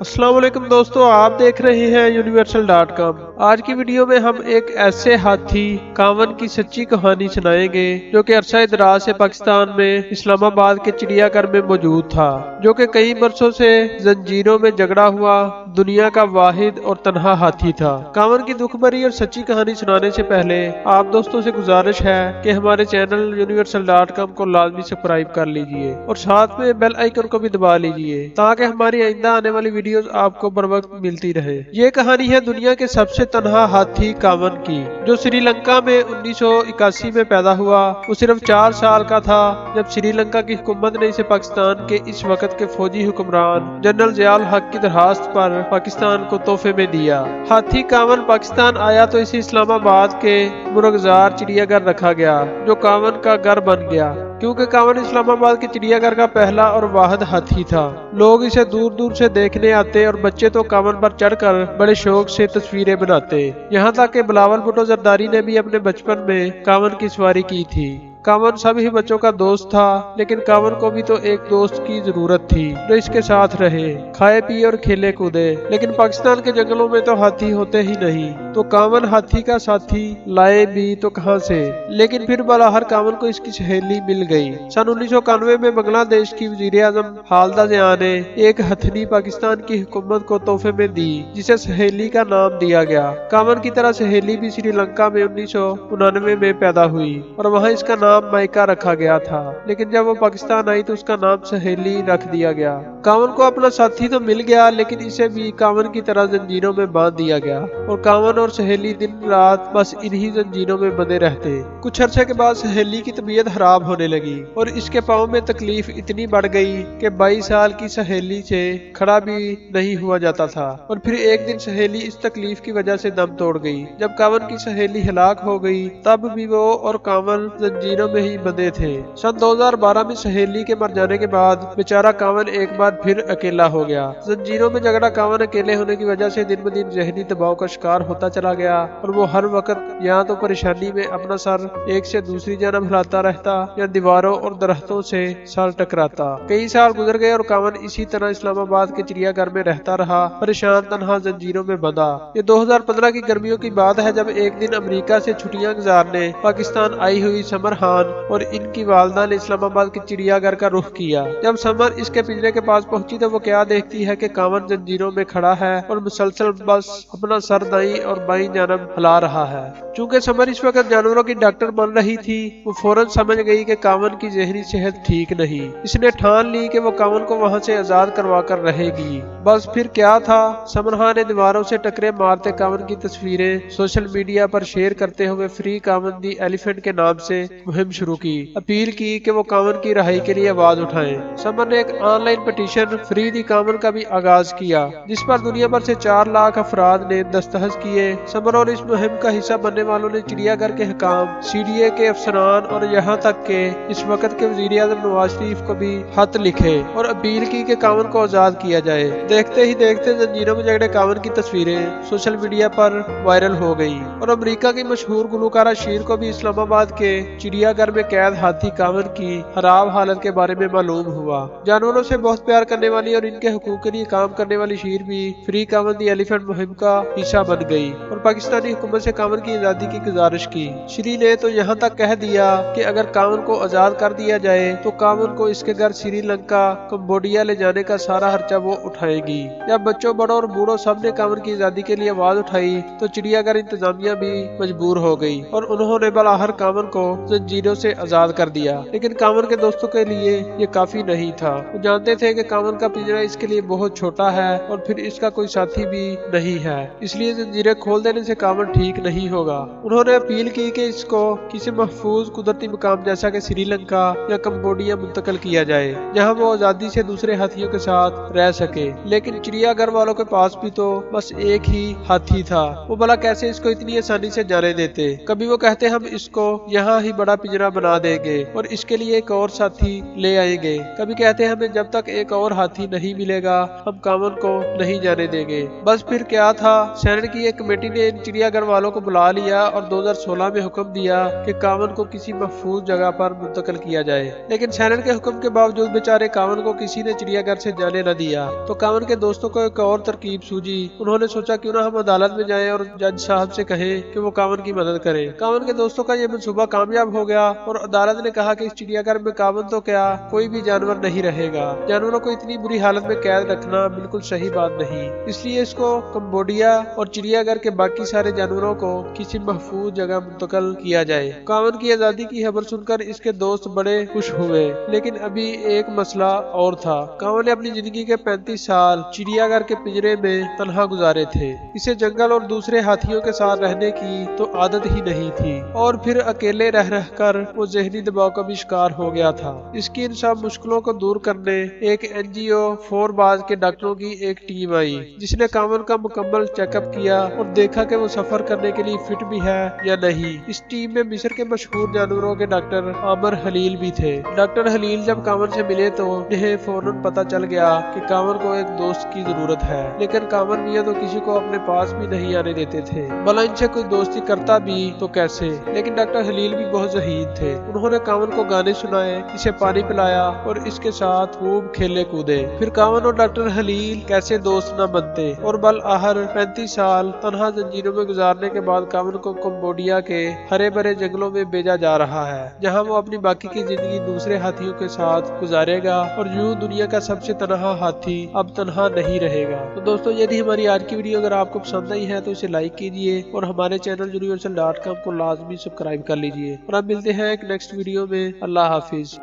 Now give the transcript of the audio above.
अस्सलाम वालेकुम दोस्तों, आप देख रहे हैं universal.com। आज की वीडियो में हम एक ऐसे हाथी कावन की सच्ची कहानी सुनाएंगे जो कि अरसा दराज से पाकिस्तान में इस्लामाबाद के चिड़ियाघर में मौजूद था, जो कि कई बरसों से जंजीरों में जकड़ा हुआ दुनिया का वाहिद और तन्हा हाथी था। कावन की दुख भरी और सच्ची कहानी सुनाने से पहले आप दोस्तों से गुजारिश है कि हमारे चैनल universal.com को लाजमी सब्सक्राइब कर लीजिए और साथ में बेल आइकन को भी दबा लीजिए ताकि हमारी आइंदा आने वाली वीडियोस आपको बर वक्त मिलती रहे। ये कहानी है दुनिया के सबसे तन्हा हाथी कावन की, जो श्रीलंका में 1981 में पैदा हुआ। वो सिर्फ 4 साल का था जब श्रीलंका की हुकूमत ने इसे पाकिस्तान के इस वक्त के फौजी हुक्मरान जनरल ज़ियाउल हक की दरखास्त पर पाकिस्तान को तोहफे में दिया। हाथी कावन पाकिस्तान आया तो इसे इस्लामाबाद के मुर्गजार चिड़ियाघर रखा गया, जो कावन का घर बन गया क्योंकि कावन इस्लामाबाद के चिड़ियाघर का पहला और वाहिद हाथी था। लोग इसे दूर दूर से देखने आते और बच्चे तो कावन पर चढ़कर बड़े शौक से तस्वीरें बनाते। यहाँ तक कि बिलावल भुट्टो जरदारी ने भी अपने बचपन में कावन की सवारी की थी। कावन सभी बच्चों का दोस्त था, लेकिन कावन को भी तो एक दोस्त की जरूरत थी जो इसके साथ रहे, खाए पिए और खेले कूदे। लेकिन पाकिस्तान के जंगलों में तो हाथी होते ही नहीं, तो कावन हाथी का साथी लाए भी तो कहां से। लेकिन फिर बलाहर कावन को इसकी सहेली मिल गई। सन 1991 में बांग्लादेश की वजीर आजम खालिदा जिया ने एक हथनी पाकिस्तान की हुकूमत को तोहफे में दी, जिसे सहेली का नाम दिया गया। कावन की तरह सहेली भी श्रीलंका में 1999 में पैदा हुई और वहाँ इसका नाम माइका रखा गया था, लेकिन जब वो पाकिस्तान आई तो उसका नाम सहेली रख दिया गया। कावन को अपना साथी तो मिल गया, लेकिन इसे भी कावन की तरह जंजीरों में बांध दिया गया और कावन और सहेली दिन रात बस इन्हीं जंजीरों में बंधे रहते। कुछ अरसे के बाद सहेली की तबीयत खराब होने लगी और इसके पाँव में तकलीफ इतनी बढ़ गई कि 22 साल की सहेली से खड़ा भी नहीं हुआ जाता था। और फिर एक दिन सहेली इस तकलीफ की वजह से दम तोड़ गई। जब कावन की सहेली हलाक हो गई तब भी वो और कावन जंजीरों में ही बंधे थे। सन 2012 में सहेली के मर जाने के बाद बेचारा कावन एक बार फिर अकेला हो गया। जंजीरों में जगड़ा कावन अकेले होने की वजह से दिन ब दिन जहनी दबाव का शिकार होता चला गया और वो हर वक्त या तो परेशानी में अपना सर एक से दूसरी जानब हिलाता रहता या दीवारों और दरख्तों से सर टकराता। कई साल गुजर गए और कावन इसी तरह इस्लामाबाद के चिड़ियाघर में रहता रहा, परेशान तन्हा जंजीरों में बंधा। ये 2015 की गर्मियों की बात है, जब एक दिन अमेरिका से छुट्टियां गुजारने पाकिस्तान आई हुई समर खान और इनकी वालदा ने इस्लामाबाद के चिड़ियाघर का रुख किया। जब समर इसके पिंजरे के पास पहुंची तो वो क्या देखती है कि कावन जंजीरों में खड़ा है और मुसलसल बस अपना सर दाईं और बाईं जानब हिला रहा है। चूंकि समर इस वक्त जानवरों की डॉक्टर बन रही थी, वो फौरन समझ गई कि कावन की जहनी सेहत ठीक नहीं। इसने ठान ली कि वो कावन को वहाँ से आजाद करवा कर रहेगी। बस फिर क्या था, समर खान ने दीवारों से टकरे मारते कावन की तस्वीरें सोशल मीडिया पर शेयर करते हुए फ्री कावन दी एलिफेंट के नाम से मुहिम शुरू की। अपील की कि वो कावन की रहाई के लिए आवाज उठाएं। समर ने एक ऑनलाइन पटिशन फ्री दी कावन का भी आगाज किया, जिस पर दुनिया भर से 4 लाख अफराद ने दस्तखत किए। समर और इस मुहिम का हिस्सा बनने वालों ने चिड़ियाघर के हुकाम, सीडीए के अफसरान और यहाँ तक के इस वक्त के वजीर आजम नवाज शरीफ को भी खत लिखे और अपील की कि कावन को आजाद किया जाए। देखते ही देखते जंजीरों में जकड़े कावन की तस्वीरें सोशल मीडिया पर वायरल हो गई और अमेरिका की मशहूर गुलकारा शीर को भी इस्लामाबाद के चिड़ियाघर में कैद हाथी कावन की खराब हालत के बारे में मालूम हुआ। जानवरों से बहुत प्यार करने वाली और इनके हुकूक के लिए काम करने वाली शीर भी फ्री कावन दी एलिफेंट मुहिम का हिस्सा बन गई और पाकिस्तानी हुकूमत से कावन की आजादी की गुजारिश की। श्री ने तो यहाँ तक कह दिया कि अगर कावन को आजाद कर दिया जाए तो कावन को इसके घर श्रीलंका, कंबोडिया ले जाने का सारा खर्चा वो उठाएगी। जब बच्चों, बड़ों और बूढ़ों सब ने कावन की आजादी के लिए आवाज उठाई तो चिड़ियाघर इंतजामिया भी मजबूर हो गई और उन्होंने बलाहर कावन को जंजीरों से आजाद कर दिया। लेकिन कावन के दोस्तों के लिए ये काफी नहीं था। वो जानते थे कि कावन का पिंजरा इसके लिए बहुत छोटा है और फिर इसका कोई साथी भी नहीं है, इसलिए जंजीरें खोल देने से कावन ठीक नहीं होगा। उन्होंने अपील की कि इसको किसी महफूज कुदरती मकाम जैसा कि श्रीलंका या कंबोडिया मुंतकिल किया जाए, जहाँ वो आजादी से दूसरे हाथियों के साथ रह सके। लेकिन चिड़ियाघर वालों के पास भी तो बस एक ही हाथी था, वो भला कैसे इसको इतनी आसानी से जाने देते। कभी वो कहते हम इसको यहाँ ही बड़ा पिंजरा बना देंगे और इसके लिए एक और साथी ले आएंगे। कभी कहते हैं हमें जब तक एक और हाथी नहीं मिलेगा हम कामन को नहीं जाने देंगे। बस फिर क्या था, सेनेट की एक कमेटी ने इन चिड़ियाघर वालों को बुला लिया और 2016 में हुक्म दिया कि कामन को किसी महफूज जगह पर मुंतकिल किया जाए। लेकिन सेनेट के हुक्म के बावजूद बेचारे कामन को किसी ने चिड़ियाघर से जाने न दिया। तो कामन के दोस्तों को एक और तरकीब सूझी। उन्होंने सोचा क्यों ना हम अदालत में जाएं और जज साहब से कहें कि वो कामन की मदद करें। कामन के दोस्तों का ये मंसूबा कामयाब हो गया और अदालत ने कहा कि इस चिड़ियाघर में कामन तो क्या कोई भी जानवर नहीं रहेगा। जानवरों को इतनी बुरी हालत में कैद रखना बिल्कुल सही बात नहीं, इसलिए इसको कंबोडिया और चिड़ियाघर के बाकी सारे जानवरों को किसी महफूज जगह मुंतकिल किया जाए। कामन की आजादी की खबर सुनकर इसके दोस्त बड़े खुश हुए, लेकिन अभी एक मसला और था। कामन ने अपनी जिंदगी के 35 साल चिड़ियाघर के पिंजरे में तन्हा गुजारे थे। इसे जंगल और दूसरे हाथियों के साथ रहने की तो आदत ही नहीं थी और फिर अकेले रह रहकर वो जहनी दबाव का भी शिकार हो गया था। इसकी इन सब मुश्किलों को दूर करने एक NGO 4 बाज के डॉक्टरों की एक टीम आई, जिसने कामन का मुकम्मल चेकअप किया और देखा कि वो सफर करने के लिए फिट भी है या नहीं। इस टीम में मिस्र के मशहूर जानवरों के डॉक्टर आमर हलील भी थे। डॉक्टर हलील जब कामन से मिले तो उन्हें फौरन पता चल गया कि कामन को एक दोस्त की जरूरत है, लेकिन कामन मियां तो किसी को अपने पास भी नहीं आने देते थे, भला इनसे कोई दोस्ती करता भी तो कैसे। लेकिन डॉक्टर हलील भी बहुत ज़हीद थे। उन्होंने कामन को गाने सुनाए, इसे पानी पिलाया और इसके साथ खूब खेले कूदे। फिर कामन और डॉक्टर हलील कैसे दोस्त न बनते। और बल आहर 35 साल तन्हा जंजीरों में गुजारने के बाद कामन को कंबोडिया के हरे भरे जंगलों में भेजा जा रहा है, जहां वो अपनी बाकी की जिंदगी दूसरे हाथियों के साथ गुजारेगा और यूं दुनिया का सबसे तन्हा हाथी अब तन्हा नहीं रहेगा। तो दोस्तों ये थी हमारी आज की वीडियो। अगर आपको पसंद आई है तो इसे लाइक कीजिए और हमारे चैनल universal.com को लाजमी सब्सक्राइब कर लीजिए। और अब मिलते हैं एक नेक्स्ट वीडियो में। अल्लाह हाफिज।